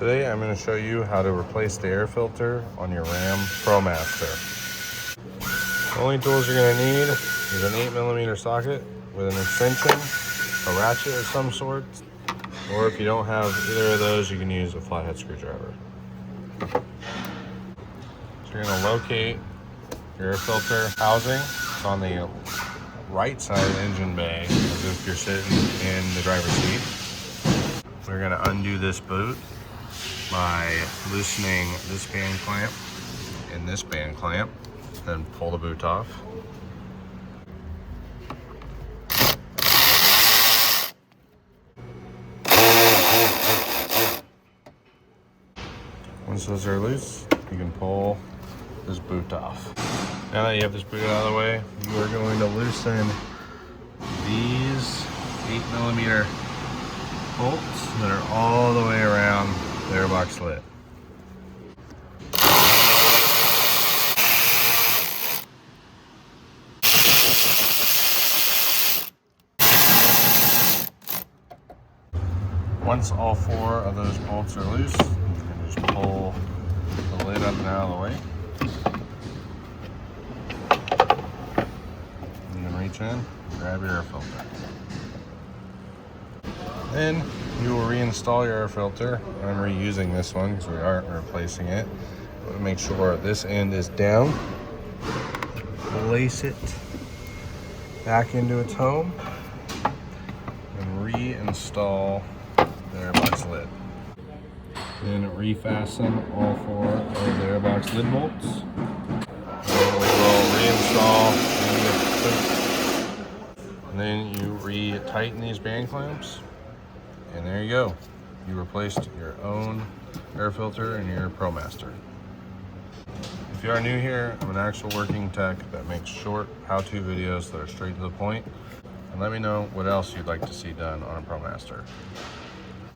Today I'm going to show you how to replace the air filter on your Ram ProMaster. The only tools you're going to need is an 8mm socket with an extension, a ratchet of some sort, or if you don't have either of those, you can use a flathead screwdriver. So you're going to locate your air filter housing. It's on the right side of the engine bay, as if you're sitting in the driver's seat. We're going to undo this boot by loosening this band clamp and this band clamp, then pull the boot off. Once those are loose, you can pull this boot off. Now that you have this boot out of the way, you are going to loosen these 8mm bolts that are all the way around the airbox lid. Once all 4 of those bolts are loose, you can just pull the lid up and out of the way. And then reach in, grab your air filter. Then you will reinstall your air filter. I'm reusing this one because we aren't replacing it. But make sure this end is down. Place it back into its home and reinstall the airbox lid. Then refasten all 4 of the airbox lid bolts. And we will reinstall and then you re-tighten these band clamps. And there you go. You replaced your own air filter in your ProMaster. If you are new here, I'm an actual working tech that makes short how-to videos that are straight to the point. And let me know what else you'd like to see done on a ProMaster.